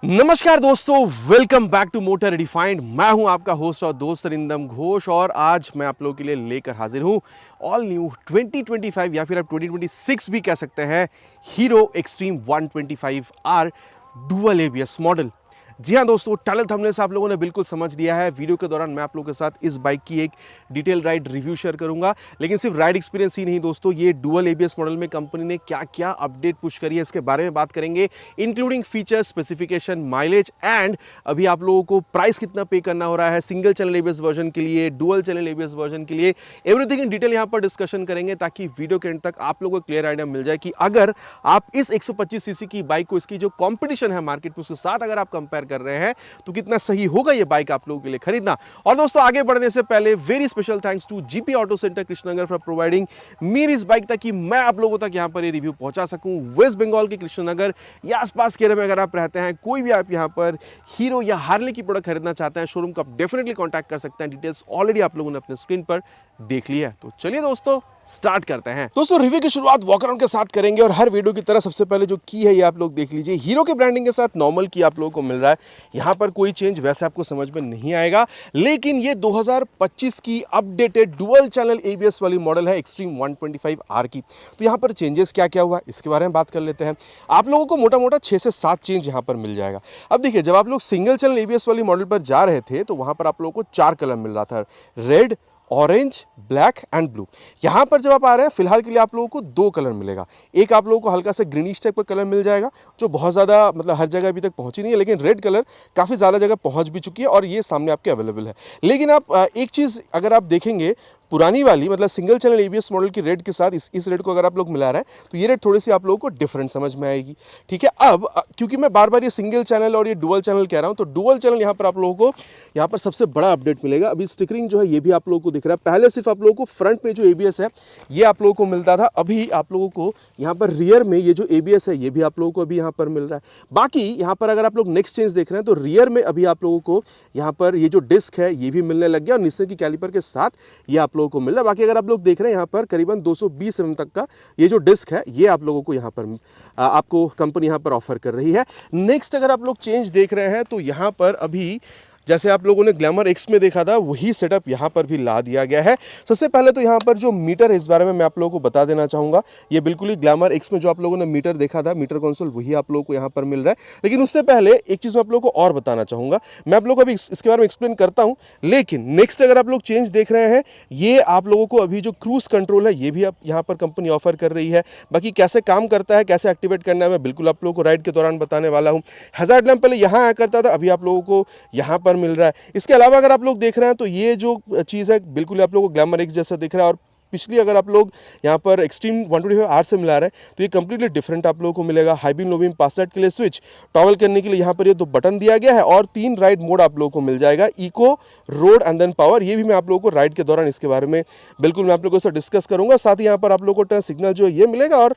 नमस्कार दोस्तों, welcome back to motor redefined. मैं हूं आपका होस्ट और दोस्त अरिंदम घोष और आज मैं आप लोगों के लिए लेकर हाजिर हूं ऑल न्यू 2025 या फिर आप 2026 भी कह सकते हैं Hero Xtreme 125R dual ABS model. जी हाँ दोस्तों, टाइटल थंबनेल से आप लोगों ने बिल्कुल समझ लिया है। वीडियो के दौरान मैं आप लोगों के साथ इस बाइक की एक डिटेल राइड रिव्यू शेयर करूंगा, लेकिन सिर्फ राइड एक्सपीरियंस ही नहीं दोस्तों, ये डुअल एबीएस मॉडल में कंपनी ने क्या क्या अपडेट पुश करी है इसके बारे में बात करेंगे, including features, specification, mileage and अभी आप लोगों को प्राइस कितना पे करना हो रहा है सिंगल चैनल एबीएस वर्जन के लिए, डुअल चैनल एबीएस वर्जन के लिए। एवरीथिंग इन डिटेल यहाँ पर डिस्कशन करेंगे ताकि वीडियो के एंड तक आप लोगों को क्लियर आइडिया मिल जाए कि अगर आप इस 125 सीसी की बाइक को इसकी जो कंपटीशन है मार्केट में उसके साथ अगर आप कंपेयर कर रहे हैं तो कितना सही होगा ये बाइक आप लोगों के लिए खरीदना। और दोस्तों आगे बढ़ने से पहले very special thanks to GP auto centre Krishnanagar for providing मेरी इस बाइक ताकि मैं आप लोगों तक यहां पर ये रिव्यू पहुंचा सकूं। वेस्ट बंगाल के कृष्णनगर या आसपास के एरिया में अगर आप रहते हैं, कोई भी आप यहां पर हीरो या हार्ले की प्रोडक्ट खरीदना चाहते हैं, शोरूम को आप डेफिनेटली कॉन्टैक्ट कर सकते हैं। डिटेल्स ऑलरेडी आप लोगों ने अपने स्क्रीन पर देख लिया है। तो चलिए दोस्तों स्टार्ट करते हैं। दोस्तों रिव्यू की शुरुआत वॉक अराउंड के साथ करेंगे और हर वीडियो की तरह सबसे पहले जो की है ये आप लोग देख लीजिए। हीरो के ब्रांडिंग के साथ नॉर्मल की आप लोगों को मिल रहा है। यहां पर कोई चेंज वैसे आपको समझ में नहीं आएगा, लेकिन ये 2025 की अपडेटेड डुअल चैनल एबीएस वाली मॉडल है एक्सट्रीम 125R की। तो यहां पर चेंजेस क्या क्या हुआ इसके बारे में बात कर लेते हैं। आप लोगों को मोटा मोटा 6 से 7 चेंज यहां पर मिल जाएगा। अब देखिए, जब आप लोग सिंगल चैनल एबीएस वाली मॉडल पर जा रहे थे तो वहां पर आप लोगों को 4 कलर मिल रहा था, red, orange, black and blue. यहां पर जब आप आ रहे हैं फिलहाल के लिए आप लोगों को 2 कलर मिलेगा। एक आप लोगों को हल्का सा ग्रीनिश टाइप का कलर मिल जाएगा जो बहुत ज़्यादा मतलब हर जगह अभी तक पहुंची नहीं है, लेकिन रेड कलर काफ़ी ज़्यादा जगह पहुंच भी चुकी है और ये सामने आपके अवेलेबल है। लेकिन आप एक चीज़ अगर आप देखेंगे, पुरानी वाली मतलब सिंगल चैनल एबीएस मॉडल की रेड के साथ इस रेड को अगर आप लोग मिला रहे हैं तो ये रेड थोड़ी सी आप लोगों को डिफरेंट समझ में आएगी। ठीक है, अब क्योंकि मैं बार बार ये सिंगल चैनल और ये डुअल चैनल कह रहा हूँ, तो डुअल चैनल यहाँ पर आप लोगों को यहाँ पर सबसे बड़ा अपडेट मिलेगा। अभी स्टिकरिंग जो है ये भी आप लोगों को दिख रहा है। पहले सिर्फ आप लोगों को फ्रंट में जो एबीएस है ये आप लोगों को मिलता था, अभी आप लोगों को यहाँ पर रियर में ये जो एबीएस है ये भी आप लोगों को अभी यहाँ पर मिल रहा है। बाकी यहाँ पर अगर आप लोग नेक्स्ट चेंज देख रहे हैं तो रियर में अभी आप लोगों को यहाँ पर ये जो डिस्क है ये भी मिलने लग गया और निस्सन की कैलिपर के साथ ये आप लोगों को मिल रहा है। बाकी अगर आप लोग देख रहे हैं यहाँ पर करीबन 220 mm तक का ये जो डिस्क है ये आप लोगों को यहाँ पर आपको कंपनी यहाँ पर ऑफर कर रही है। नेक्स्ट अगर आप लोग चेंज देख रहे हैं तो यहाँ पर अभी जैसे आप लोगों ने ग्लैमर एक्स में देखा था वही सेटअप यहाँ पर भी ला दिया गया है। सबसे पहले तो यहाँ पर जो मीटर है इस बारे में मैं आप लोगों को बता देना चाहूँगा। ये बिल्कुल ही ग्लैमर एक्स में जो आप लोगों ने मीटर देखा था, मीटर कंसोल, वही आप लोगों को यहाँ पर मिल रहा है। लेकिन उससे पहले एक चीज़ मैं आप लोगों को और बताना चाहूँगा। मैं आप लोगों को अभी इसके बारे में एक्सप्लेन करता हूँ, लेकिन नेक्स्ट अगर आप लोग चेंज देख रहे हैं ये आप लोगों को अभी जो क्रूज कंट्रोल है ये भी आप यहाँ पर कंपनी ऑफर कर रही है। बाकी कैसे काम करता है, कैसे एक्टिवेट करना है, मैं बिल्कुल आप लोगों को राइड के दौरान बताने वाला हूँ। हैजार्ड लैंप पहले यहाँ आया करता था, अभी आप लोगों को यहाँ पर मिल रहा है। इसके अलावा अगर आप लोग देख रहे हैं तो ये जो चीज़ है बिल्कुल आप लोगों को ग्लैमर एक्स जैसा दिख रहा है और पिछली अगर आप लोग यहाँ पर एक्सट्रीम 125R से मिला रहे हैं तो ये कंप्लीटली डिफरेंट आप लोगों को मिलेगा। हाई बीम, लो बीम, पास लाइट के लिए स्विच, टॉगल करने के लिए यहाँ पर ये 2 बटन दिया गया है और 3 राइड मोड आप लोगों को मिल जाएगा, eco, road and then power. ये भी मैं आप लोगों को राइड के दौरान इसके बारे में बिल्कुल मैं आप लोगों से डिस्कस करूंगा। साथ ही यहाँ पर आप लोगों को टर्न सिग्नल जो ये मिलेगा और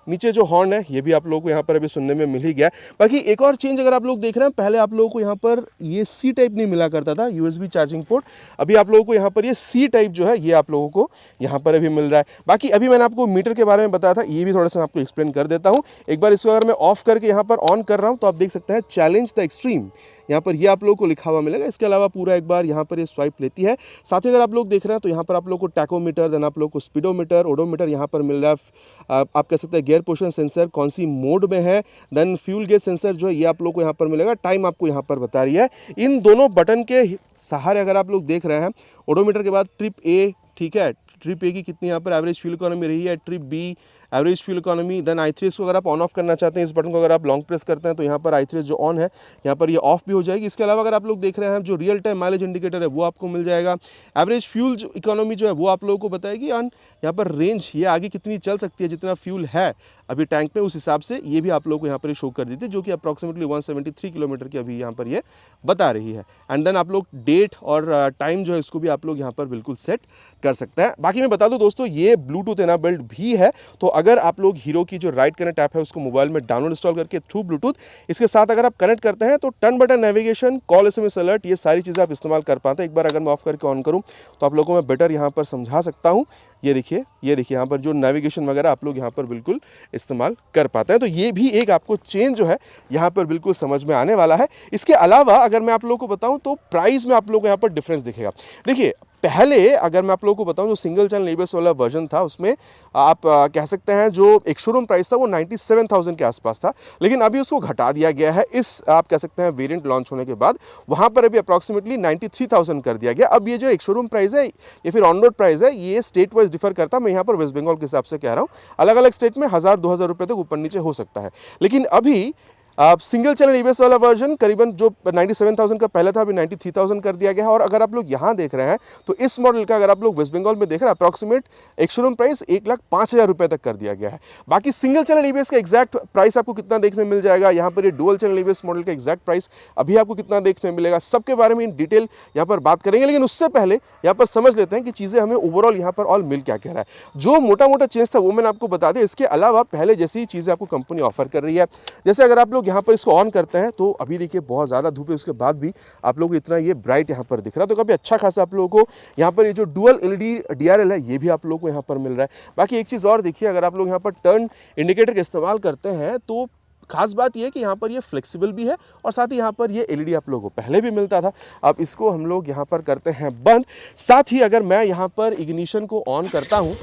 नीचे जो हॉर्न है ये भी आप लोगों को यहाँ पर अभी सुनने में मिल ही गया। बाकी एक और चेंज अगर आप लोग देख रहे हैं, पहले आप लोगों को यहाँ पर ये सी टाइप नहीं मिला करता था, यूएसबी चार्जिंग पोर्ट। अभी आप लोगों को यहाँ पर ये सी टाइप जो है ये आप लोगों को यहाँ पर अभी मिल रहा है। बाकी अभी मैंने आपको मीटर के बारे में बताया था, ये भी थोड़ा सा मैं आपको एक्सप्लेन कर देता हूँ। एक बार इसको अगर मैं ऑफ करके यहाँ पर ऑन कर रहा हूँ तो आप देख सकते हैं चैलेंज द एक्सट्रीम, यहाँ पर ये आप लोगों को लिखा हुआ मिलेगा। इसके अलावा पूरा एक बार यहाँ पर ये स्वाइप लेती है। साथ ही अगर आप लोग देख रहे हैं तो यहाँ पर आप लोग को टैकोमीटर, देन आप लोग को स्पीडोमीटर, ओडोमीटर यहाँ पर मिल रहा है। आप कह सकते हैं गियर पोजिशन सेंसर कौन सी मोड में है, देन फ्यूल गेज सेंसर जो है ये आप लोग को यहाँ पर मिलेगा। टाइम आपको यहाँ पर बता रही है। इन दोनों बटन के सहारे अगर आप लोग देख रहे हैं, ओडोमीटर के बाद ट्रिप ए, ठीक है, ट्रिप ए की कितनी यहाँ पर एवरेज फ्यूल इकोनॉमी रही है, trip B average fuel economy, then i3 को अगर आप ऑन ऑफ करना चाहते हैं, इस बटन को अगर आप लॉन्ग प्रेस करते हैं तो यहाँ पर i3 जो ऑन है यहाँ पर ये ऑफ भी हो जाएगी। इसके अलावा अगर आप लोग देख रहे हैं जो रियल टाइम माइलेज इंडिकेटर है वो आपको मिल जाएगा। एवरेज फ्यूल इकोनॉमी जो है वो आप लोगों को बताएगी और यहाँ पर रेंज ये आगे कितनी चल सकती है, जितना फ्यूल है अभी टैंक में उस हिसाब से ये भी आप लोगों को यहाँ पर शो कर देती है, जो कि अप्रॉक्सीमेटली 173 किलोमीटर की अभी यहाँ पर ये बता रही है। एंड देन आप लोग डेट और टाइम जो है इसको भी आप लोग यहाँ पर बिल्कुल सेट कर सकते हैं। बाकी मैं बता दूं दोस्तों ये ब्लूटूथ एनाबल्ड भी है, तो अगर आप लोग हीरो की जो राइड कनेक्ट ऐप है उसको मोबाइल में डाउनलोड इंस्टॉल करके थ्रू ब्लूटूथ इसके साथ अगर आप कनेक्ट करते हैं तो turn button, navigation, call, SMS alert, ये सारी चीज़ें आप इस्तेमाल कर पाते हैं। एक बार अगर मैं ऑफ करके ऑन करूँ तो आप लोगों को मैं बेटर यहाँ पर समझा सकता हूँ। ये देखिए यहाँ पर जो नेविगेशन वगैरह आप लोग यहाँ पर बिल्कुल इस्तेमाल कर पाते हैं। तो ये भी एक आपको चेंज जो है यहाँ पर बिल्कुल समझ में आने वाला है। इसके अलावा अगर मैं आप लोगों को बताऊं तो प्राइस में आप लोगों को यहाँ पर डिफरेंस दिखेगा। देखिए पहले अगर मैं आप लोगों को बताऊं जो सिंगल चैनल ABS वाला वर्जन था उसमें आप कह सकते हैं जो एक शोरूम प्राइस था वो 97,000 के आसपास था, लेकिन अभी उसको घटा दिया गया है इस आप कह सकते हैं वेरिएंट लॉन्च होने के बाद। वहां पर अभी अप्रॉक्सीमेटली 93,000 कर दिया गया। अब ये जो एक शोरूम प्राइस है या फिर ऑन रोड प्राइस है ये स्टेट वाइज डिफर करता है। मैं यहाँ पर वेस्ट बंगाल के हिसाब से कह रहा हूँ, अलग अलग स्टेट में 1,000-2,000 रुपये तक ऊपर नीचे हो सकता है। लेकिन अभी आप सिंगल चैनल ABS वाला वर्जन करीबन जो 97,000 का पहले था अभी 93,000 कर दिया गया है। और अगर आप लोग यहाँ देख रहे हैं तो इस मॉडल का अगर आप लोग वेस्ट बंगाल में देख रहे हैं अप्रॉक्सीमेट एक शोरूम प्राइस 1,05,000 रुपये तक कर दिया गया है। बाकी सिंगल चैनल ABS का एग्जैक्ट प्राइस आपको कितना देखने मिल जाएगा, यहाँ पर ये डुअल चैनल ABS मॉडल का एग्जैक्ट प्राइस अभी आपको कितना देखने मिलेगा, सबके बारे में इन डिटेल यहाँ पर बात करेंगे। लेकिन उससे पहले यहाँ पर समझ लेते हैं कि चीज़ें हमें ओवरऑल यहाँ पर ऑल मिल क्या कह रहा है। जो मोटा मोटा चेंज था वो मैंने आपको बता दिया। इसके अलावा पहले जैसी चीज़ें आपको कंपनी ऑफर कर रही है, जैसे अगर आप लोग यहाँ पर इसको ऑन करते हैं तो अभी देखिए बहुत ज़्यादा धूप है, उसके बाद भी आप लोगों को इतना ये ब्राइट यहाँ पर दिख रहा है। तो काफ़ी अच्छा खासा आप लोगों को यहाँ पर ये जो डुअल LED DRL है ये भी आप लोगों को यहाँ पर मिल रहा है। बाकी एक चीज़ और देखिए, अगर आप लोग यहाँ पर टर्न इंडिकेटर का इस्तेमाल करते हैं तो खास बात यह है कि यहाँ पर ये फ्लेक्सिबल भी है और साथ ही यहाँ पर ये LED आप लोगों को पहले भी मिलता था। अब इसको हम लोग यहाँ पर करते हैं बंद। साथ ही अगर मैं यहाँ पर इग्निशन को ऑन करता हूँ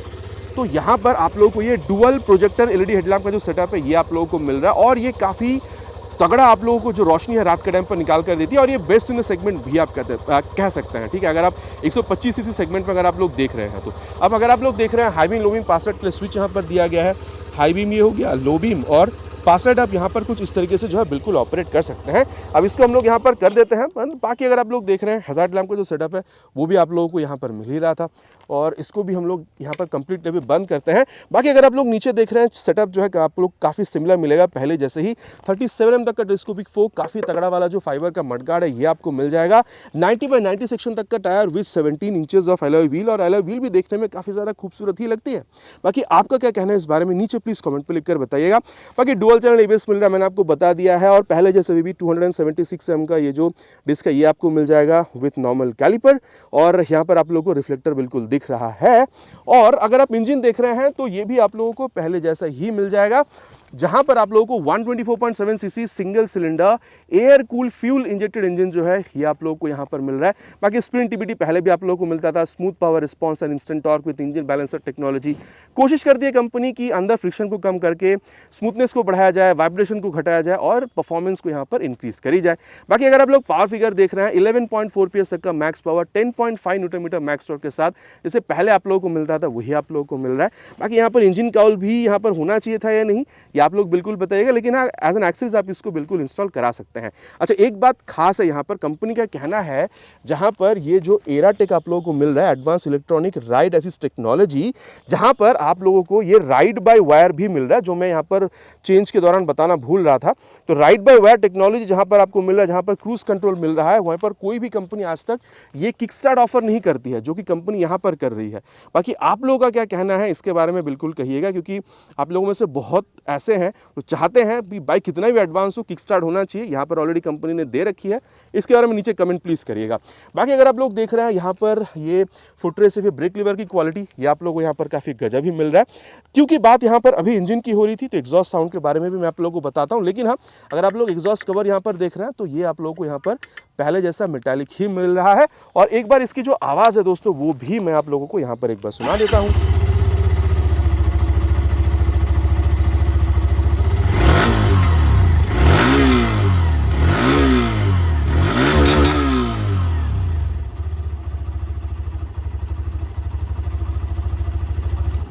तो यहाँ पर आप लोगों को ये डुअल प्रोजेक्टर LED हेडलैम्प का जो सेटअप है ये आप लोगों को मिल रहा है और ये काफ़ी तगड़ा आप लोगों को जो रोशनी है रात के टाइम पर निकाल कर देती है और ये बेस्ट इन द सेगमेंट भी आप कह सकते हैं। ठीक है, अगर आप 125 cc सेगमेंट में अगर आप लोग देख रहे हैं तो अब अगर आप लोग देख रहे हैं हाई बीम लो बीम पास लाइट के लिए स्विच यहाँ पर दिया गया है। हाई बीम ये हो गया, लो बीम और पास लाइट आप यहाँ पर कुछ इस तरीके से जो है बिल्कुल ऑपरेट कर सकते हैं। अब इसको हम लोग यहाँ पर कर देते हैं बंद। बाकी अगर आप लोग देख रहे हैं हज़ार्ड लैम्प का जो सेटअप है वो भी आप लोगों को यहाँ पर मिल ही रहा था और इसको भी हम लोग यहाँ पर कंप्लीट भी बंद करते हैं। बाकी अगर आप लोग नीचे देख रहे हैं सेटअप जो है आप लोग काफ़ी सिमिलर मिलेगा पहले जैसे ही। 37mm तक का टेलीस्कोपिक फोक काफ़ी तगड़ा वाला जो फाइबर का मडगार्ड है ये आपको मिल जाएगा। 90/90 सेक्शन तक का tyre with 17 inches of alloy wheel और एलॉय व्हील भी देखने में काफ़ी ज़्यादा खूबसूरत ही लगती है। बाकी आपका क्या कहना है इस बारे में नीचे प्लीज़ कमेंट पर लिखकर बताइएगा। बाकी डुअल चैनल ABS मिल रहा है मैंने आपको बता दिया है और पहले जैसे भी 276mm का ये जो डिस्क है ये आपको मिल जाएगा विथ नॉर्मल कैलिपर और यहाँ पर आप लोगों को रिफ्लेक्टर बिल्कुल दिख रहा है। और अगर आप इंजन देख रहे हैं तो ये भी आप लोगों को पहले जैसा ही मिल जाएगा, जहां पर आप लोगों को 124.7 cc single cylinder air cool fuel injected engine जो है ये आप लोगों को यहां पर मिल रहा है। बाकी स्प्रिंट TBD पहले भी आप लोगों को मिलता था। Smooth power response and instant torque with engine balancer technology. कोशिश कर दी है कंपनी की अंदर फ्रिक्शन को कम करके स्मूथनेस को बढ़ाया जाए, वाइब्रेशन को घटाया जाए और परफॉर्मेंस को यहाँ पर इंक्रीज करी जाए। बाकी अगर आप लोग पावर फिगर देख रहे हैं 11.4 PS तक का max power 10.5 Newton max torque के साथ जैसे पहले आप लोगों को मिलता था वही आप लोगों को मिल रहा है। बाकी यहाँ पर इंजन काउल भी यहाँ पर होना चाहिए था या नहीं ये आप लोग बिल्कुल बताइएगा, लेकिन हाँ एज एन एक्सेसरीज आप इसको बिल्कुल इंस्टॉल करा सकते हैं। अच्छा एक बात खास है यहाँ पर कंपनी का कहना है जहाँ पर ये जो एराटेक आप लोगों को मिल रहा है advance electronic ride assist technology, जहाँ पर आप लोगों को ये राइड बाय वायर भी मिल रहा है जो मैं यहाँ पर चेंज के दौरान बताना भूल रहा था। तो राइड बाय वायर टेक्नोलॉजी जहाँ पर आपको मिल रहा है, जहाँ पर क्रूज कंट्रोल मिल रहा है, वहाँ पर कोई भी कंपनी आज तक ये किक स्टार्ट ऑफर नहीं करती है जो कि कंपनी यहाँ पर कर रही है। बाकी आप लोगों का क्या कहना है इसके बारे में बिल्कुल कहिएगा, क्योंकि आप लोगों में से बहुत ऐसे हैं जो चाहते हैं कि बाइक कितना भी एडवांस हो किक स्टार्ट होना चाहिए। यहाँ पर ऑलरेडी कंपनी ने दे रखी है, इसके बारे में नीचे कमेंट प्लीज़ करिएगा। बाकी अगर आप लोग देख रहे हैं यहाँ पर ये फुटरेस्ट या ब्रेक लीवर की क्वालिटी ये आप लोगों को यहाँ पर काफ़ी गजब ही मिल रहा है। क्योंकि बात यहाँ पर अभी इंजन की हो रही थी तो एग्जॉस्ट साउंड के बारे में भी मैं आप लोगों को बताता हूँ। लेकिन हाँ अगर आप लोग एग्जॉस्ट कवर यहाँ पर देख रहे हैं तो ये आप लोगों को यहाँ पर पहले जैसा मेटालिक ही मिल रहा है। और एक बार इसकी जो आवाज़ है दोस्तों वो भी मैं आप लोगों को यहाँ पर एक बार सुना देता हूँ।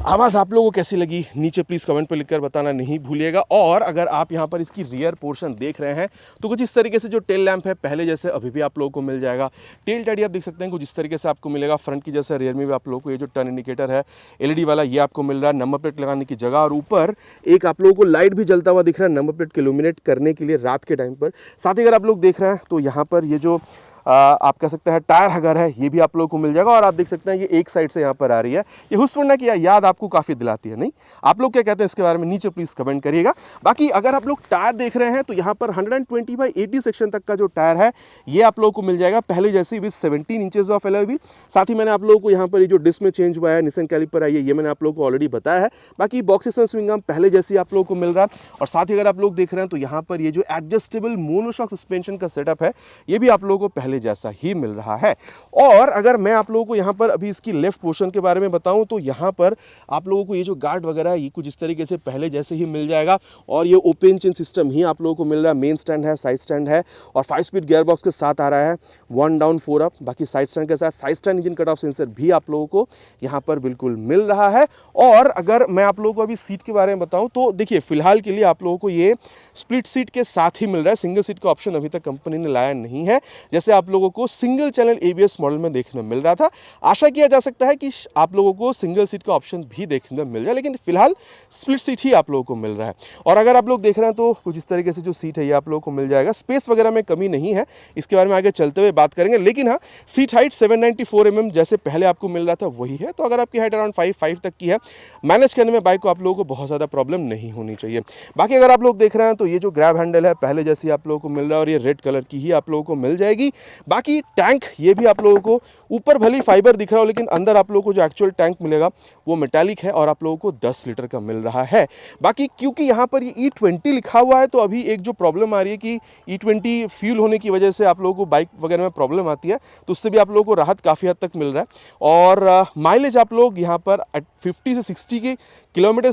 आवाज़ आप लोगों को कैसी लगी नीचे प्लीज़ कमेंट पर लिखकर बताना नहीं भूलिएगा। और अगर आप यहाँ पर इसकी रियर पोर्शन देख रहे हैं तो कुछ इस तरीके से जो टेल लैंप है पहले जैसे अभी भी आप लोगों को मिल जाएगा। टेल टैडी आप देख सकते हैं कुछ इस तरीके से आपको मिलेगा। फ्रंट की जैसे रियर में भी आप लोगों को ये जो टर्न इंडिकेटर है LED वाला ये आपको मिल रहा है नंबर प्लेट लगाने की जगह। और ऊपर एक आप लोगों को लाइट भी जलता हुआ दिख रहा है नंबर प्लेट को इल्यूमिनेट करने के लिए रात के टाइम पर। साथ ही अगर आप लोग देख रहे हैं तो यहाँ पर ये जो आप कह सकते हैं टायर हगर है, ये भी आप लोगों को मिल जाएगा। और आप देख सकते हैं ये एक साइड से यहाँ पर आ रही है। ये हुस्वरना की याद आपको काफ़ी दिलाती है, नहीं? आप लोग क्या कहते हैं इसके बारे में नीचे प्लीज़ कमेंट करिएगा। बाकी अगर आप लोग टायर देख रहे हैं तो यहाँ पर 120/80 सेक्शन तक का जो टायर है ये आप लोगों को मिल जाएगा पहले जैसे with 17 inches of alloy wheel. साथ ही मैंने आप लोगों को यहाँ पर ये जो डिस्क में चेंज हुआ है, निसान कैलिपर आई है, ये मैंने आप लोगों को ऑलरेडी बताया है। बाकी बॉक्सेस एंड स्विंग आर्म पहले जैसे आप लोगों को मिल रहा है। और साथ ही अगर आप लोग देख रहे हैं तो यहाँ पर ये जो एडजस्टेबल मोनोशॉक सस्पेंशन का सेटअप है ये भी आप लोगों को पहले जैसा ही मिल रहा है। और अगर मैं आप लोगों को यहाँ पर अभी इसकी लेफ्ट पोर्शन के बारे में बताऊँ तो यहाँ पर आप लोगों को ये जो गार्ड वगैरह है ये कुछ इस तरीके से पहले जैसे ही मिल जाएगा। और ये ओपन चेन सिस्टम ही आप लोगों को मिल रहा है। मेन स्टैंड है, साइड स्टैंड है और 5 स्पीड गियर बॉक्स के साथ आ रहा है, 1 डाउन 4 अप। बाकी साइड स्टैंड के साथ side stand engine cut off sensor भी आप लोगों को यहाँ पर बिल्कुल मिल रहा है। और अगर मैं आप लोगों को अभी सीट के बारे में बताऊं तो देखिए फिलहाल के लिए आप लोगों को ये स्प्लिट सीट के साथ ही मिल रहा है। सिंगल सीट का ऑप्शन अभी तक कंपनी ने लाया नहीं है, जैसे आप लोगों को सिंगल चैनल ABS मॉडल में देखने मिल रहा था। आशा किया जा सकता है कि आप लोगों को सिंगल सीट का ऑप्शन भी देखने मिल जाए, लेकिन फिलहाल स्प्लिट सीट ही आप लोगों को मिल रहा है। और अगर आप लोग देख रहे हैं तो कुछ इस तरीके से जो सीट है ये आप लोगों को मिल जाएगा। स्पेस वगैरह में कमी नहीं है, इसके बारे में आगे चलते हुए बात करेंगे। लेकिन हाँ, सीट हाइट 794 mm जैसे पहले आपको मिल रहा था वही है। तो अगर आपकी हाइट अराउंड 5'5" तक की है, मैनेज करने में बाइक को आप लोगों को बहुत ज़्यादा प्रॉब्लम नहीं होनी चाहिए। बाकी अगर आप लोग देख रहे हैं तो ये जो ग्रैब हैंडल है पहले जैसी आप लोगों को मिल रहा है और ये रेड कलर की ही आप लोगों को मिल जाएगी। बाकी टैंक ये भी आप लोगों को ऊपर भली फाइबर दिख रहा हो, लेकिन अंदर आप लोगों को जो एक्चुअल टैंक मिलेगा वो मेटालिक है और आप लोगों को 10 लीटर का मिल रहा है। बाकी क्योंकि यहाँ पर ये E20 लिखा हुआ है तो अभी एक जो प्रॉब्लम आ रही है कि E20 फ्यूल होने की वजह से आप लोगों को बाइक वगैरह में प्रॉब्लम आती है, तो उससे भी आप लोगों को राहत काफ़ी हद तक मिल रहा है। और माइलेज आप लोग यहाँ पर 50 से 60 के किलोमीटर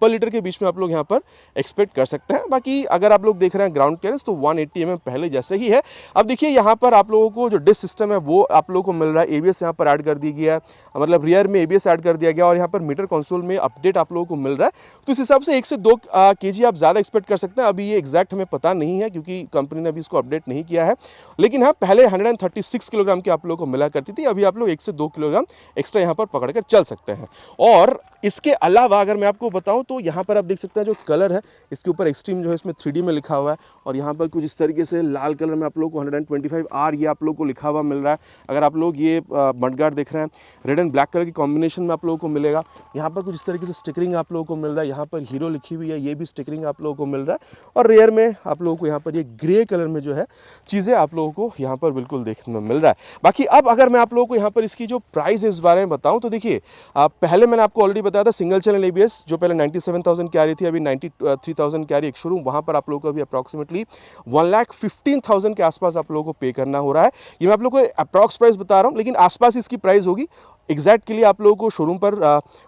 पर लीटर के बीच में आप लोग यहाँ पर एक्सपेक्ट कर सकते हैं। बाकी अगर आप लोग देख रहे हैं ग्राउंड क्लियरेंस तो 180 mm पहले जैसे ही है। अब देखिए यहाँ पर आप लोगों को जो डिस्क सिस्टम है वो आप लोगों को मिल रहा है। ABS यहाँ पर ऐड कर दी गया है, मतलब रियर में ABS ऐड कर दिया गया और यहाँ पर मीटर कंसोल में अपडेट आप लोगों को मिल रहा है। तो इस हिसाब से 1 से 2 kg आप ज़्यादा एक्सपेक्ट कर सकते हैं। अभी ये एग्जैक्ट हमें पता नहीं है क्योंकि कंपनी ने अभी इसको अपडेट नहीं किया है। लेकिन हाँ, पहले 136 किलोग्राम की आप लोगों को मिला करती थी, अभी आप लोग 1 से 2 किलोग्राम एक्स्ट्रा यहाँ पर पकड़ कर चल सकते हैं। और इसके अलावा अगर मैं आपको बताऊं तो यहाँ पर आप देख सकते हैं जो कलर है इसके ऊपर एक्सट्रीम जो है इसमें 3D में लिखा हुआ है। और यहाँ पर कुछ इस तरीके से लाल कलर में आप लोग को 125R ये आप लोग को लिखा हुआ मिल रहा है। अगर आप लोग ये मडगार्ड देख रहे हैं, रेड एंड ब्लैक कलर की कॉम्बिनेशन में आप लोगों को मिलेगा। यहाँ पर कुछ इस तरीके से स्टिकरिंग आप लोगों को मिल रहा है। यहाँ पर हीरो लिखी हुई है, ये भी स्टिकरिंग आप लोगों को मिल रहा है। और रेयर में आप लोगों को यहाँ पर ये ग्रे कलर में जो है चीज़ें आप लोगों को यहाँ पर बिल्कुल देखने में मिल रहा है। बाकी अब अगर मैं आप लोगों को यहाँ पर इसकी जो प्राइस है इस बारे में बताऊँ तो देखिए, पहले मैंने आपको ऑलरेडी बताया था सिंगल चैनल ABS जो पहले 97,000 की आ रही थी, अभी 93,000 की आ रही है एक शोरूम, वहाँ पर आप लोगों को अभी अप्रॉक्सीमेटली 1,15,000 के आसपास आप लोगों को पे करना हो रहा है। ये मैं आप लोगों को अप्रॉक्स प्राइस बता रहा हूँ, लेकिन आसपास इसकी प्राइस होगी। एग्जैक्ट के लिए आप लोगों को शोरूम पर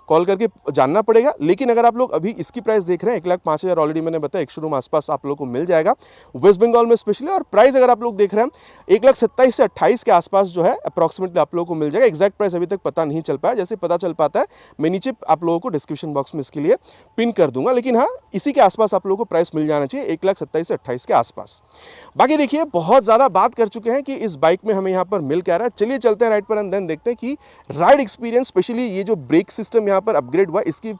कॉल करके जानना पड़ेगा। लेकिन अगर आप लोग अभी इसकी प्राइस देख रहे हैं 1,05,000 ऑलरेडी मैंने बताया एक शोरूम आसपास आप लोगों को मिल जाएगा वेस्ट बंगाल में स्पेशली। और प्राइस अगर आप लोग देख रहे हैं 1,27,000 से 28,000 के आसपास जो है अप्रॉक्सीमेटली आप लोगों को मिल जाएगा। एग्जैक्ट प्राइस अभी तक पता नहीं चल पाया, जैसे पता चल पाता है मैं नीचे आप लोगों को डिस्क्रिप्शन बॉक्स में इसके लिए पिन कर दूंगा। लेकिन हाँ, इसी के आसपास आप लोगों को प्राइस मिल जाना चाहिए 1,27,000 से 28,000 के आसपास। बाकी देखिए बहुत ज़्यादा बात कर चुके हैं कि इस बाइक में हमें यहाँ पर मिल क्या रहा है। चलिए चलते हैं राइड पर एंड देन देखते हैं कि राइड एक्सपीरियंस, स्पेशली ये जो ब्रेक सिस्टम यहाँ पर अपग्रेड हुआ इसकी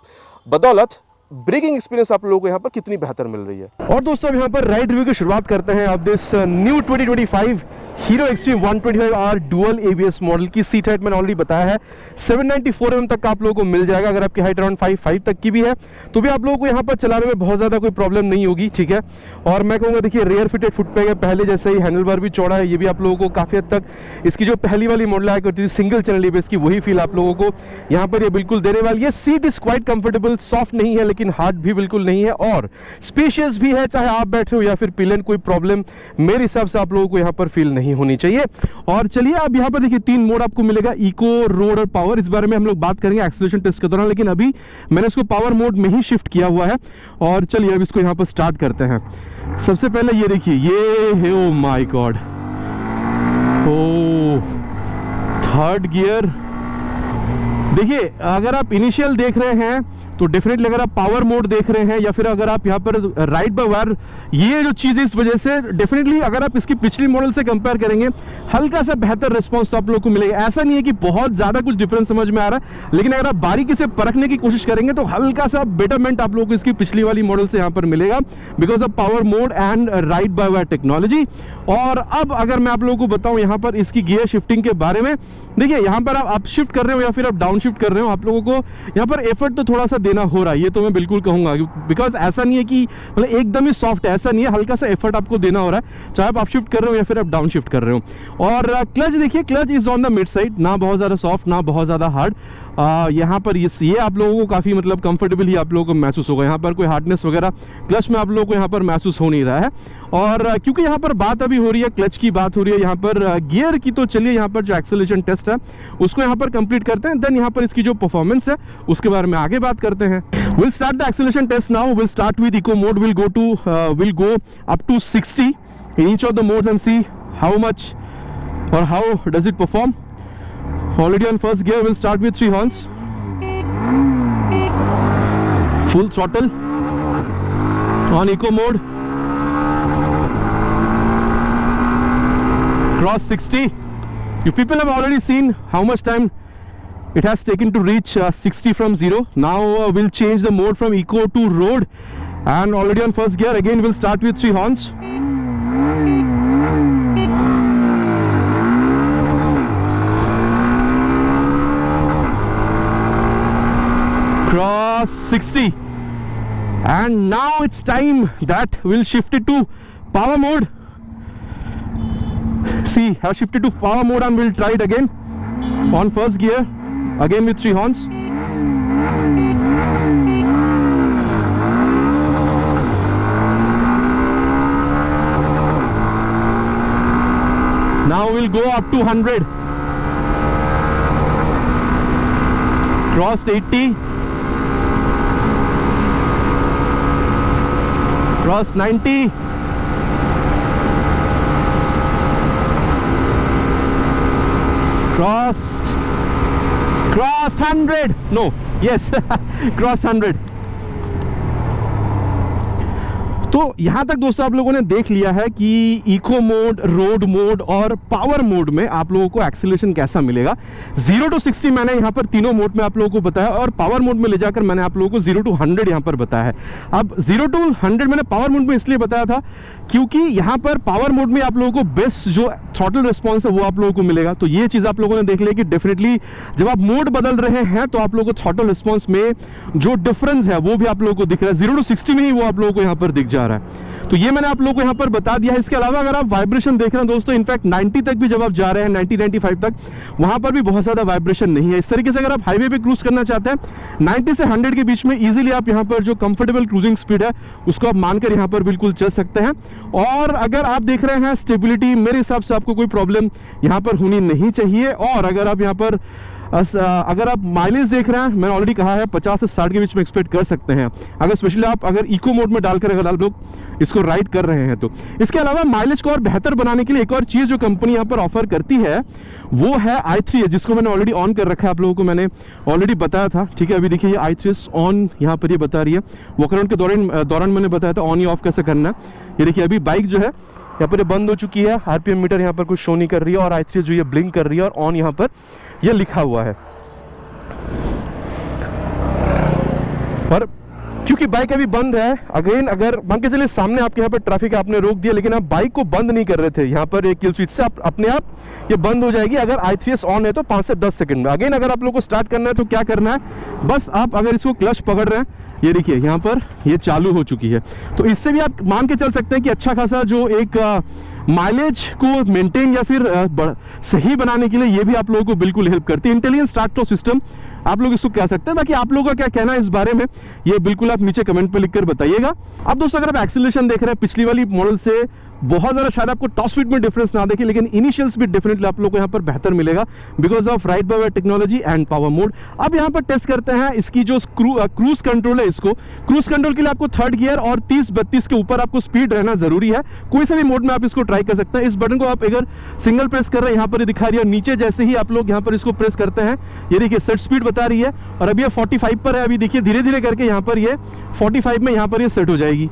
बदौलत ब्रेकिंग एक्सपीरियंस आप लोगों को यहाँ पर कितनी बेहतर मिल रही है। और दोस्तों अब यहाँ पर राइड रिव्यू की शुरुआत करते हैं अब this new 2025 hero Xtreme 125R dual ABS model की सीट हाइट मैंने ऑलरेडी बताया है 794 mm तक का आप लोगों को मिल जाएगा। अगर आपकी हाइट अराउंड 5'5" तक की भी है तो भी आप लोगों को यहाँ पर चलाने में बहुत ज़्यादा कोई प्रॉब्लम नहीं होगी, ठीक है। और मैं कहूँगा देखिए रेयर फिटेड फुट पैग है, पहले जैसे ही हैंडल बार भी चौड़ा है, ये भी आप लोगों को काफ़ी हद तक इसकी जो पहली वाली मॉडल आया करती थी सिंगल चैनल ABS की वही फील आप लोगों को यहाँ पर ये बिल्कुल देने वाली है। Seat is quite comfortable, soft नहीं है लेकिन हार्ड भी बिल्कुल नहीं है और स्पेशियस भी है, चाहे आप बैठे हो या फिर पिलियन, कोई प्रॉब्लम मेरे हिसाब से आप लोगों को यहाँ पर फील नहीं होनी चाहिए। और चलिए अब यहाँ पर देखिए 3 मोड आपको मिलेगा, इको, रोड और पावर। इस बारे में हम लोग बात करेंगे एक्सेलरेशन टेस्ट के दौरान, लेकिन अभी मैंने इसको पावर मोड में ही शिफ्ट किया हुआ है। और चलिए अब इसको यहाँ पर स्टार्ट करते हैं। सबसे पहले ये देखिए, ये है, oh my God, oh 3rd gear. देखिए अगर आप इनिशियल देख रहे हैं तो डेफिनेटली अगर आप पावर मोड देख रहे हैं या फिर अगर आप यहाँ पर राइड बाय वायर, ये जो चीज़ है इस वजह से डेफिनेटली अगर आप इसकी पिछली मॉडल से कंपेयर करेंगे हल्का सा बेहतर रिस्पॉन्स तो आप लोग को मिलेगा। ऐसा नहीं है कि बहुत ज़्यादा कुछ डिफरेंस समझ में आ रहा है, लेकिन अगर आप बारीकी से परखने की कोशिश करेंगे तो हल्का सा बेटरमेंट आप लोगों को इसकी पिछली वाली मॉडल से यहाँ पर मिलेगा because of power mode and ride by wire technology. और अब अगर मैं आप लोगों को बताऊं यहाँ पर इसकी गियर शिफ्टिंग के बारे में, देखिए यहाँ पर आप अप शिफ्ट कर रहे हो या फिर आप डाउन शिफ्ट कर रहे हो, आप लोगों को यहाँ पर एफर्ट तो थोड़ा सा देना हो रहा है, ये तो मैं बिल्कुल कहूँगा, बिकॉज ऐसा नहीं है कि मतलब एकदम ही सॉफ्ट है, ऐसा नहीं है, हल्का सा एफर्ट आपको देना हो रहा है, चाहे आप अप शिफ्ट कर रहे हो या फिर आप डाउन शिफ्ट कर रहे हो। और क्लच देखिए, clutch is on the mid side, ना बहुत ज़्यादा सॉफ्ट ना बहुत ज़्यादा हार्ड। यहाँ पर ये आप लोगों को काफ़ी मतलब कंफर्टेबल ही आप लोगों को महसूस होगा, यहाँ पर कोई हार्डनेस वगैरह क्लच में आप लोगों को यहाँ पर महसूस हो नहीं रहा है। और क्योंकि यहाँ पर बात अभी हो रही है क्लच की, बात हो रही है यहाँ पर गियर की, तो चलिए यहाँ पर जो एक्सेलरेशन टेस्ट है उसको यहाँ पर कंप्लीट करते हैं, देन यहाँ पर इसकी जो परफॉर्मेंस है उसके बारे में आगे बात करते हैं। Will start the acceleration test now, will start with eco mode, will go up to 60 in each of the modes and see how much और how does it perform. Already on first gear, we'll start with 3 horns. Full throttle. On eco mode. Cross 60. You people have already seen how much time it has taken to reach 60 from 0. Now we'll change the mode from eco to road. And already on first gear, again we'll start with 3 horns. Cross 60, and now it's time that we'll shift it to power mode. See, I've shifted to power mode and we'll try it again on first gear, again with 3 horns. Now we'll go up to 100. Crossed 80. Cross 90. Crossed 100. No, yes, crossed 100. तो यहाँ तक दोस्तों आप लोगों ने देख लिया है कि इको मोड, रोड मोड और पावर मोड में आप लोगों को एक्सेलरेशन कैसा मिलेगा। 0 to 60 मैंने यहाँ पर तीनों मोड में आप लोगों को बताया, और पावर मोड में ले जाकर मैंने आप लोगों को 0 to 100 यहाँ पर बताया है। अब 0 to 100 मैंने पावर मोड में इसलिए बताया था क्योंकि यहाँ पर पावर मोड में आप लोगों को बेस्ट जो थ्रॉटल रिस्पॉन्स है वो आप लोगों को मिलेगा। तो ये चीज़ आप लोगों ने देख लिया कि डेफिनेटली जब आप मोड बदल रहे हैं तो आप लोगों को थ्रॉटल रिस्पॉन्स में जो डिफरेंस है वो भी आप लोगों को दिख रहा है। 0 to 60 में ही वो आप लोगों को यहाँ पर दिख जा रहा है। तो ये मैंने आप लोगों को यहाँ पर बता दिया है। इसके अलावा अगर आप वाइब्रेशन देख रहे हैं दोस्तों, इनफैक्ट 90 तक भी जब आप जा रहे हैं, 90-95 तक, वहाँ पर भी बहुत ज़्यादा वाइब्रेशन नहीं है। इस तरीके से अगर आप हाईवे पे क्रूज करना चाहते हैं 90 से 100 के बीच में इजीली आप यहाँ पर जो कंफर्टेबल क्रूजिंग स्पीड है उसको आप मानकर यहाँ पर बिल्कुल चल सकते हैं। और अगर आप देख रहे हैं स्टेबिलिटी, मेरे हिसाब से आपको कोई प्रॉब्लम यहाँ पर होनी नहीं चाहिए। और अगर आप यहाँ पर अगर आप माइलेज देख रहे हैं, मैंने ऑलरेडी कहा है 50 से 60 के बीच में एक्सपेक्ट कर सकते हैं, अगर स्पेशली आप अगर इको मोड में डालकर अगर आप लोग इसको राइड कर रहे हैं तो। इसके अलावा माइलेज को और बेहतर बनाने के लिए एक और चीज़ जो कंपनी यहाँ पर ऑफर करती है वो है i3s, जिसको मैंने ऑलरेडी ऑन कर रखा है, आप लोगों को मैंने ऑलरेडी बताया था। ठीक है, अभी देखिए ये i3s ऑन यहाँ पर ये बता रही है। वॉकअराउंड के दौरान मैंने बताया था ऑन या ऑफ कैसे करना है। ये देखिए अभी बाइक जो है यहाँ पर बंद हो चुकी है, आरपीएम मीटर यहाँ पर कुछ शो नहीं कर रही है, और i3s जो ये ब्लिंक कर रही है और ऑन यहाँ पर ये लिखा हुआ है। और क्योंकि बाइक अभी बंद है, अगेन अगर मान के चलिए सामने आपके यहाँ पर ट्रैफिक है, आपने रोक दिया, लेकिन आप बाइक को बंद नहीं कर रहे थे, यहाँ पर एक किल स्विच से अपने आप ये बंद हो जाएगी। अगर i3s ऑन है तो 5 से 10 सेकंड में। अगेन अगर आप लोगों को स्टार्ट करना है तो क्या करना है, बस आप अगर इसको क्लच पकड़ रहे हैं, ये देखिए यहाँ पर ये चालू हो चुकी है। तो इससे भी आप मान के चल सकते हैं कि अच्छा खासा जो एक माइलेज को मेंटेन या फिर सही बनाने के लिए ये भी आप लोगों को बिल्कुल हेल्प करती है। इंटेलिजेंट स्टार्ट स्टॉप सिस्टम आप लोग इसको कह सकते हैं। बाकी आप लोगों का क्या कहना है इस बारे में, ये बिल्कुल आप नीचे कमेंट पे लिखकर बताइएगा। अब दोस्तों अगर आप एक्सीलरेशन देख रहे हैं पिछली वाली मॉडल से बहुत ज़्यादा शायद आपको टॉप स्पीड में डिफरेंस ना देखे, लेकिन इनिशियल स्पीड डेफिनेटली आप लोग को यहाँ पर बेहतर मिलेगा because of ride by wire technology and power mode. अब यहाँ पर टेस्ट करते हैं इसकी जो क्रूज कंट्रोल है। इसको क्रूज कंट्रोल के लिए आपको थर्ड गियर और 30-32 के ऊपर आपको स्पीड रहना जरूरी है। कोई सा भी मोड में आप इसको ट्राई कर सकते हैं। इस बटन को आप अगर सिंगल प्रेस कर रहे हैं, यहाँ पर दिखा रही है, नीचे जैसे ही आप लोग यहाँ पर इसको प्रेस करते हैं, ये देखिए सेट स्पीड बता रही है और अभी ये 45 पर है। अभी देखिए धीरे धीरे करके यहाँ पर ये 45 में यहाँ पर ये सेट हो जाएगी।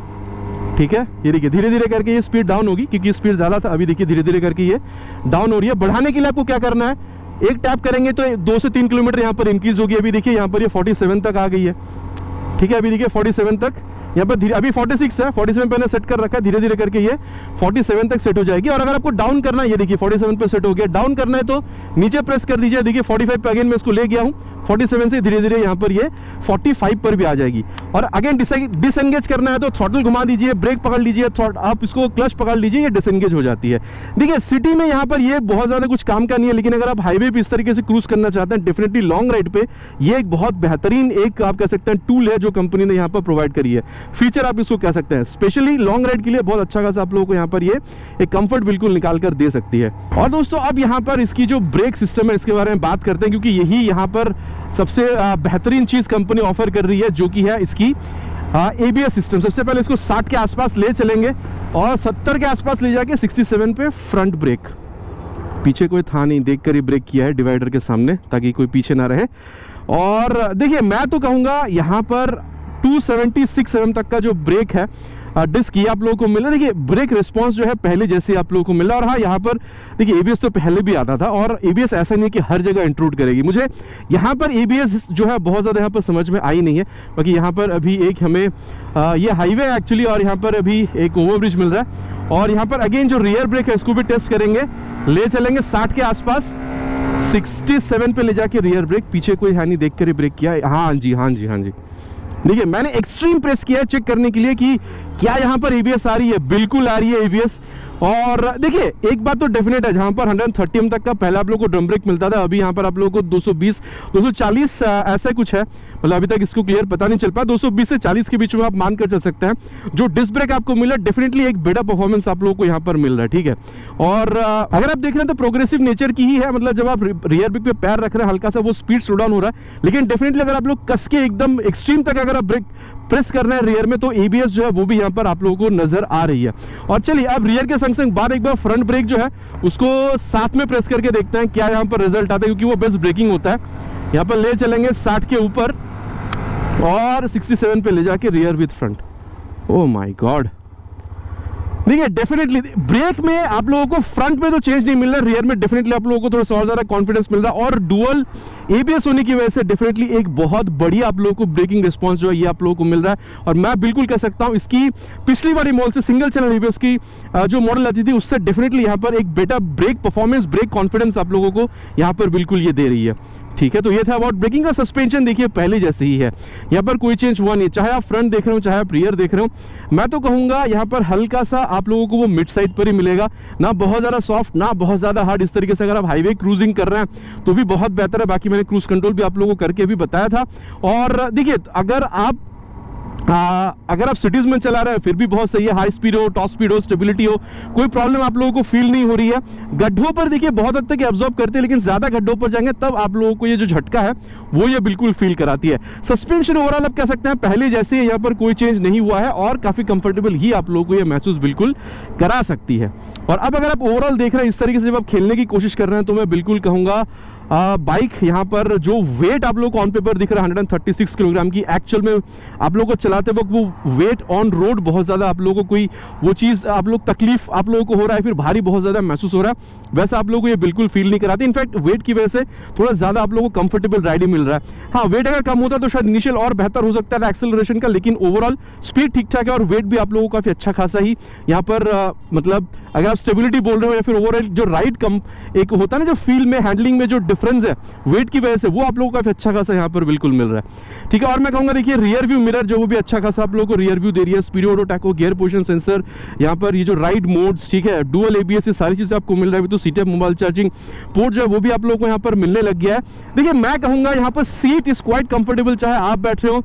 ठीक है, ये देखिए धीरे धीरे करके ये स्पीड डाउन होगी क्योंकि स्पीड ज़्यादा था। अभी देखिए धीरे धीरे करके ये डाउन हो रही है। बढ़ाने के लिए आपको क्या करना है, एक टैप करेंगे तो 2 से 3 किलोमीटर यहाँ पर इंक्रीज होगी। अभी देखिए यहाँ पर ये 47 तक आ गई है। ठीक है, अभी देखिए 47 तक यहाँ पर धीरे, अभी 46 है, 47 पे सेट कर रखा है। धीरे धीरे करके ये 47 तक सेट हो जाएगी। और अगर आपको डाउन करना है, ये देखिए 47 पे सेट हो गया। डाउन करना है तो नीचे प्रेस कर दीजिए। देखिए 45 पे अगेन मैं इसको ले गया हूँ, 47 से धीरे धीरे यहाँ पर ये 45 पर भी आ जाएगी। और अगेन डिसएंगेज करना है तो थ्रॉटल घुमा दीजिए, ब्रेक पकड़ लीजिए, आप इसको क्लच पकड़ लीजिए, ये डिसएंगेज हो जाती है। देखिए सिटी में यहाँ पर ये बहुत ज़्यादा कुछ काम का नहीं है, लेकिन अगर आप हाईवे पे इस तरीके से क्रूज करना चाहते हैं, डेफिनेटली लॉन्ग राइड पे ये एक बहुत बेहतरीन एक आप कह सकते हैं टूल है जो कंपनी ने यहाँ पर प्रोवाइड करी है। फीचर आप इसको कह सकते हैं, स्पेशली लॉन्ग राइड के लिए बहुत अच्छा खासा आप लोगों को यहाँ पर ये एक कंफर्ट बिल्कुल निकाल कर दे सकती है। और दोस्तों अब यहाँ पर इसकी जो ब्रेक सिस्टम है इसके बारे में बात करते हैं, क्योंकि यही यहाँ पर सबसे बेहतरीन चीज कंपनी ऑफर कर रही है, जो कि है इसकी ABS सिस्टम। सबसे पहले इसको 60 के आसपास ले चलेंगे और 70 के आसपास ले जाके 67 पे फ्रंट ब्रेक। पीछे कोई था नहीं, देख कर ही ब्रेक किया है डिवाइडर के सामने ताकि कोई पीछे ना रहे। और देखिए मैं तो कहूँगा यहाँ पर 276 mm तक का जो ब्रेक है डिस्क ये आप लोगों को मिला। देखिए ब्रेक रिस्पांस जो है पहले जैसे आप लोगों को मिला। और हाँ, यहाँ पर देखिए ABS तो पहले भी आता था और ABS ऐसा नहीं कि हर जगह इंक्लूड करेगी। मुझे यहाँ पर ABS जो है बहुत ज़्यादा यहाँ पर समझ में आई नहीं है। बाकी यहाँ पर अभी एक हमें ये हाईवे है एक्चुअली, और यहाँ पर अभी एक ओवरब्रिज मिल रहा है। और यहाँ पर अगेन जो रियर ब्रेक है इसको भी टेस्ट करेंगे, ले चलेंगे 60 के आसपास, 67 पे ले जाके रियर ब्रेक। पीछे कोई है नहीं, देख कर ही ब्रेक किया है। हाँ जी, हाँ जी, हाँ जी। देखिए मैंने एक्सट्रीम प्रेस किया है चेक करने के लिए कि क्या यहाँ पर ABS आ रही है। बिल्कुल आ रही है ABS। और देखिए एक बात तो डेफिनेट है, जहाँ पर 130 mm तक का पहले आप लोगों को ड्रम ब्रेक मिलता था, अभी यहाँ पर आप लोगों को 220 240 ऐसा कुछ है। मतलब अभी तक इसको क्लियर पता नहीं चल पाया। 220 से 40 के बीच में आप मान कर चल सकते हैं। जो डिस्क ब्रेक आपको मिला डेफिनेटली एक बेटर परफॉर्मेंस आप लोगों को यहाँ पर मिल रहा है। ठीक है, और अगर आप देख रहे हैं तो प्रोग्रेसिव नेचर की ही है। मतलब जब आप रियर ब्रेक पे पैर रख रहे हैं हल्का सा वो स्पीड स्लो डाउन हो रहा है, लेकिन डेफिनेटली अगर आप लोग कस के एकदम एक्सट्रीम तक अगर आप ब्रेक प्रेस कर रहे हैं रियर में तो ABS जो है वो भी यहाँ पर आप लोगों को नजर आ रही है। और चलिए अब रियर के संग बाद एक बार फ्रंट ब्रेक जो है उसको साथ में प्रेस करके देखते हैं क्या यहाँ पर रिजल्ट आता है, क्योंकि वो बेस्ट ब्रेकिंग होता है। यहाँ पर ले चलेंगे 60 के ऊपर और 67 पे ले जाके rear with front. Oh my God. देखिए डेफिनेटली ब्रेक में आप लोगों को फ्रंट में तो चेंज नहीं मिल रहा, रियर में डेफिनेटली आप लोगों को थोड़ा सा और ज्यादा कॉन्फिडेंस मिल रहा है। और डुअल ABS होने की वजह से डेफिनेटली एक बहुत बड़ी आप लोगों को ब्रेकिंग रिस्पांस जो है ये आप लोगों को मिल रहा है। और मैं बिल्कुल कह सकता हूं इसकी पिछली वाली मॉडल से सिंगल चैनल ABS की जो मॉडल आती थी उससे डेफिनेटली यहाँ पर एक better brake performance, brake confidence आप लोगों को यहाँ पर बिल्कुल ये दे रही है। ठीक है, तो ये था अबाउट ब्रेकिंग का। सस्पेंशन देखिए पहले जैसे ही है, यहाँ पर कोई चेंज हुआ नहीं, चाहे आप फ्रंट देख रहे हो चाहे आप रियर देख रहे हो। मैं तो कहूँगा यहाँ पर हल्का सा आप लोगों को वो मिड साइड पर ही मिलेगा, ना बहुत ज़्यादा सॉफ्ट ना बहुत ज़्यादा हार्ड। इस तरीके से अगर आप हाईवे क्रूजिंग कर रहे हैं तो भी बहुत बेहतर है। बाकी मैंने क्रूज कंट्रोल भी आप लोगों को करके भी बताया था। और देखिए अगर आप सिटीज में चला रहे हैं फिर भी बहुत सही है, हाई स्पीड हो, टॉप स्पीड हो, स्टेबिलिटी हो, कोई प्रॉब्लम आप लोगों को फील नहीं हो रही है। गड्ढों पर देखिए बहुत हद तक एब्जॉर्ब करते हैं, लेकिन ज्यादा गड्ढों पर जाएंगे तब आप लोगों को ये जो झटका है वो ये बिल्कुल फील कराती है। सस्पेंशन ओवरऑल आप कह सकते हैं पहले जैसे यहाँ पर कोई चेंज नहीं हुआ है और काफी कंफर्टेबल ही आप लोगों को ये महसूस बिल्कुल करा सकती है। और अब अगर आप ओवरऑल देख रहे हैं इस तरीके से जब आप खेलने की कोशिश कर रहे हैं तो मैं बिल्कुल कहूंगा बाइक यहाँ पर जो वेट आप लोगों को ऑन पेपर दिख रहा है 136 किलोग्राम की, एक्चुअल में आप लोगों को चलाते वक्त वो वेट ऑन रोड बहुत ज़्यादा आप लोगों को कोई वो चीज़ आप लोग तकलीफ आप लोगों को हो रहा है, फिर भारी बहुत ज़्यादा महसूस हो रहा है, वैसा आप लोगों को ये बिल्कुल फील नहीं कराती। इनफैक्ट वेट की वजह से थोड़ा ज़्यादा आप लोगों को कंफर्टेबल राइडिंग मिल रहा है। हाँ, वेट अगर कम होता तो शायद इनिशियल और बेहतर हो सकता था एक्सेलरेशन का, लेकिन ओवरऑल स्पीड ठीक ठाक है और वेट भी आप लोगों को काफ़ी अच्छा खासा ही यहाँ पर मतलब अगर आप स्टेबिलिटी बोल रहे हो या फिर ओवरऑल जो राइड कम एक होता है ना जो फील में हैंडलिंग में जो डिफरेंस है वेट की वजह से, वो आप लोगों को काफी अच्छा खासा यहाँ पर बिल्कुल मिल रहा है। ठीक है, और मैं कहूंगा देखिए रियर व्यू मिरर जो वो भी अच्छा खासा आप लोगों को रियर व्यू दे रही है, speedo auto tacho, gear position sensor, यहाँ पर ये जो राइड मोड्स, ठीक है, डुअल ABS, ये सारी चीजें आपको मिल रहा है। तो सीटेप मोबाइल चार्जिंग पोर्ट जो है वो भी आप लोगों को यहाँ पर मिलने लग गया है। देखिए मैं कहूंगा यहाँ पर सीट इज क्वाइट कंफर्टेबल, चाहे आप बैठ रहे हो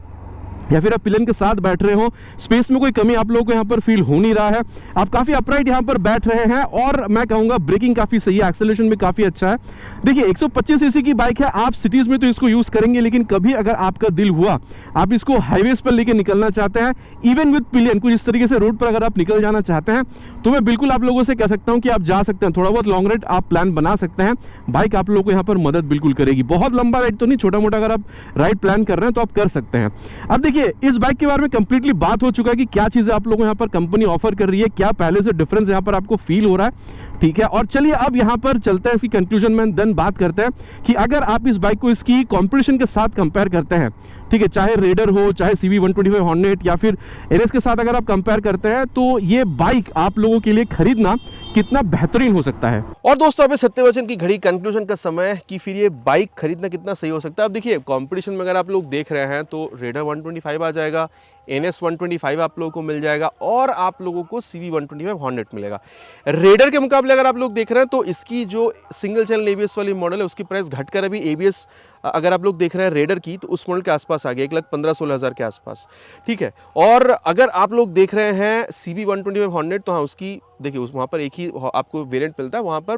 या फिर आप पिलियन के साथ बैठ रहे हो, स्पेस में कोई कमी आप लोगों को यहाँ पर फील हो नहीं रहा है, आप काफ़ी अपराइट यहाँ पर बैठ रहे हैं और मैं कहूँगा ब्रेकिंग काफ़ी सही है, एक्सेलरेशन भी काफ़ी अच्छा है। देखिए 125 सीसी की बाइक है, आप सिटीज़ में तो इसको यूज़ करेंगे, लेकिन कभी अगर आपका दिल हुआ आप इसको हाईवेज पर लेके निकलना चाहते हैं, इवन विद पिलियन कुछ इस तरीके से रोड पर अगर आप निकल जाना चाहते हैं, तो मैं बिल्कुल आप लोगों से कह सकता हूं कि आप जा सकते हैं, थोड़ा बहुत लॉन्ग राइड आप प्लान बना सकते हैं। बाइक आप लोगों को यहाँ पर मदद बिल्कुल करेगी, बहुत लंबा राइड तो नहीं, छोटा मोटा अगर आप राइड प्लान कर रहे हैं तो आप कर सकते हैं। अब देखिए इस बाइक के बारे में कंप्लीटली बात हो चुका है कि क्या चीज़ें आप लोगों को यहाँ पर कंपनी ऑफर कर रही है, क्या पहले से डिफरेंस यहाँ पर आपको फील हो रहा है, ठीक है। और चलिए अब यहाँ पर चलते हैं इसकी कंक्लूजन में, देन बात करते हैं कि अगर आप इस बाइक को इसकी कंपटीशन के साथ कंपेयर करते हैं, ठीक है, चाहे रेडर हो, चाहे CB125 हॉर्नेट या फिर NS के साथ अगर आप कंपेयर करते हैं, तो ये बाइक आप लोगों के लिए खरीदना कितना बेहतरीन हो सकता है। और दोस्तों अभी सत्यवचन की घड़ी कंक्लूजन का समय कि फिर ये बाइक खरीदना कितना सही हो सकता है। अब देखिए कंपटीशन में अगर आप लोग देख रहे हैं तो रेडर 125 आ जाएगा, NS 125 आप लोगों को मिल जाएगा और आप लोगों को CB125 हॉर्नेट मिलेगा। रेडर के मुकाबले अगर आप लोग देख रहे हैं तो इसकी जो सिंगल चैनल ABS वाली मॉडल है उसकी प्राइस घटकर अभी ABS अगर आप लोग देख रहे हैं रेडर की तो उस मॉडल के आसपास आ गया 1,15,16,000 के आसपास, ठीक है। और अगर आप लोग देख रहे हैं CB125 हॉर्नेट तो हाँ उसकी देखिए उस वहाँ पर एक ही आपको वेरिएंट मिलता है, वहाँ पर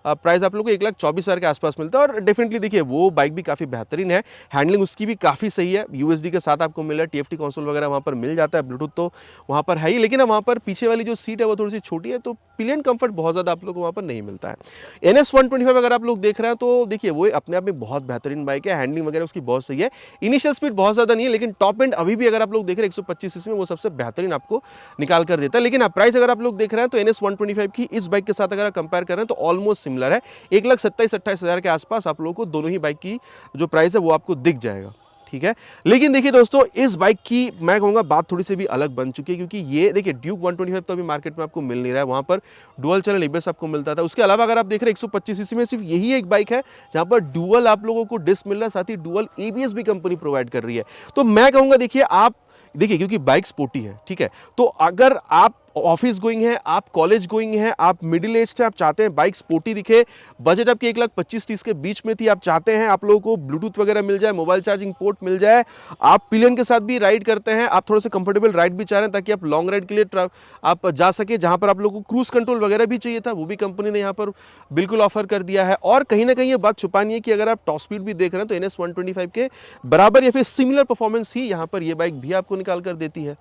प्राइस आप लोगों को 1,24,000 के आसपास मिलता है। और डेफिनेटली देखिए वो बाइक भी काफ़ी बेहतरीन है, हैंडलिंग उसकी भी काफ़ी सही है, USD के साथ आपको मिल रहा है, TFT कंसोल वगैरह वहाँ पर मिल जाता है, ब्लूटूथ तो वहाँ पर है ही, लेकिन वहाँ पर पीछे वाली जो सीट है वो थोड़ी सी छोटी है, तो पिलियन कंफर्ट बहुत ज़्यादा आप लोग को वहाँ पर नहीं मिलता है। NS 125 अगर आप लोग देख रहे हैं तो देखिए वो अपने आप में बहुत बेहतरीन बाइक है, हैंडलिंग वगैरह उसकी बहुत सही है, इनिशियल स्पीड बहुत ज़्यादा नहीं है, लेकिन टॉप एंड अभी भी अगर आप लोग देख रहे हैं 125 सीसी में वो सबसे बेहतरीन आपको निकाल कर देता है। लेकिन प्राइस अगर आप लोग देख रहे हैं तो NS 125 की इस बाइक के साथ अगर आप कंपेयर कर रहे हैं तो ऑलमोस्ट सिमिलर है, 1,27,28,000 के आसपास आप लोगों को दोनों ही बाइक की जो प्राइस है वो आपको दिख जाएगा, ठीक है। लेकिन देखिए दोस्तों इस बाइक की मैं कहूँगा बात थोड़ी सी भी अलग बन चुकी है, क्योंकि ये देखिए ड्यूक 125 तो अभी मार्केट में आपको मिल नहीं रहा है, वहाँ पर डुअल चैनल ABS आपको मिलता था। उसके अलावा अगर आप देख रहे हैं 125 सीसी में सिर्फ यही एक बाइक है जहाँ पर डुअल आप लोगों को डिस्क मिल रहा है, साथ ही डुअल ABS भी कंपनी प्रोवाइड कर रही है। तो मैं कहूँगा देखिए आप देखिए क्योंकि बाइक स्पोर्टी है, ठीक है, तो अगर आप ऑफिस गोइंग है, आप कॉलेज गोइंग है, आप मिडिल एज थे, आप चाहते हैं बाइक स्पोर्टी दिखे, बजट आपकी 1,25,30 के बीच में थी, आप चाहते हैं आप लोगों को ब्लूटूथ वगैरह मिल जाए, मोबाइल चार्जिंग पोर्ट मिल जाए, आप पिलियन के साथ भी राइड करते हैं, आप थोड़ा सा कंफर्टेबल राइड भी चाह रहे हैं ताकि आप लॉन्ग राइड के लिए आप जा सके, जहां पर आप लोगों को क्रूज कंट्रोल वगैरह भी चाहिए था वो भी कंपनी ने यहाँ पर बिल्कुल ऑफर कर दिया है। और कहीं ना कहीं ये बात छुपानी है कि अगर आप टॉप स्पीड भी देख रहे हैं तो NS 125 के बराबर या फिर सिमिलर परफॉर्मेंस ही यहाँ पर ये बाइक भी आपको निकाल कर देती है।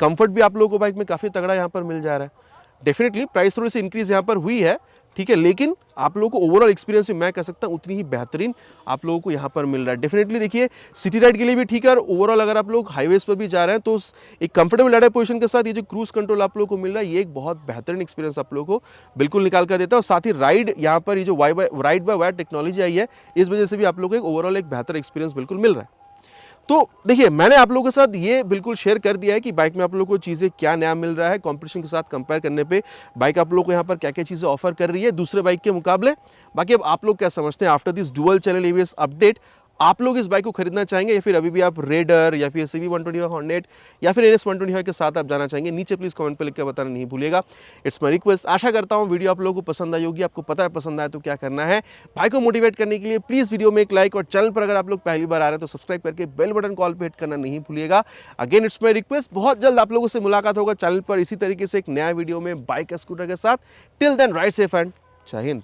कंफर्ट भी आप लोगों को बाइक में काफ़ी तगड़ा यहाँ पर मिल जा रहा है। डेफिनेटली प्राइस थोड़ी सी इंक्रीज यहाँ पर हुई है, ठीक है, लेकिन आप लोगों को ओवरऑल एक्सपीरियंस भी मैं कह सकता हूँ उतनी ही बेहतरीन आप लोगों को यहाँ पर मिल रहा है। डेफिनेटली देखिए सिटी राइड के लिए भी ठीक है, और ओवरऑल अगर आप लोग हाईवेज पर भी जा रहे हैं तो एक कंफर्टेबल राइडर पोजीशन के साथ ये जो क्रूज कंट्रोल आप लोगों को मिल रहा है ये एक बहुत बेहतरीन एक्सपीरियंस आप लोगों को बिल्कुल निकाल कर देता है। और साथ ही राइड यहाँ पर ये जो राइड बाय वायर टेक्नोलॉजी आई है इस वजह से भी आप लोगों को एक ओवरऑल एक बेहतर एक्सपीरियंस बिल्कुल मिल रहा है। तो देखिए मैंने आप लोगों के साथ ये बिल्कुल शेयर कर दिया है कि बाइक में आप लोगों को चीज़ें क्या नया मिल रहा है, कंपटीशन के साथ कंपेयर करने पे बाइक आप लोगों को यहाँ पर क्या क्या चीज़ें ऑफर कर रही है दूसरे बाइक के मुकाबले। बाकी अब आप लोग क्या समझते हैं after this dual channel ABS update, आप लोग इस बाइक को खरीदना चाहेंगे या फिर अभी भी आप रेडर या फिर CB125 हॉर्नेट या फिर NS 125 के साथ आप जाना चाहेंगे? नीचे प्लीज़ कमेंट पे लिख के बताना नहीं भूलिएगा। It's my request. आशा करता हूँ वीडियो आप लोगों को पसंद आई होगी। आपको पता है पसंद आए तो क्या करना है, भाई को मोटिवेट करने के लिए प्लीज़ वीडियो में एक लाइक, और चैनल पर अगर आप लोग पहली बार आ रहे हैं तो सब्सक्राइब करके बेल बटन कॉल पे हिट करना नहीं भूलिएगा। Again it's my request. बहुत जल्द आप लोगों से मुलाकात होगा चैनल पर इसी तरीके से एक नया वीडियो में बाइक स्कूटर के साथ। Till then ride safe and जय हिंद।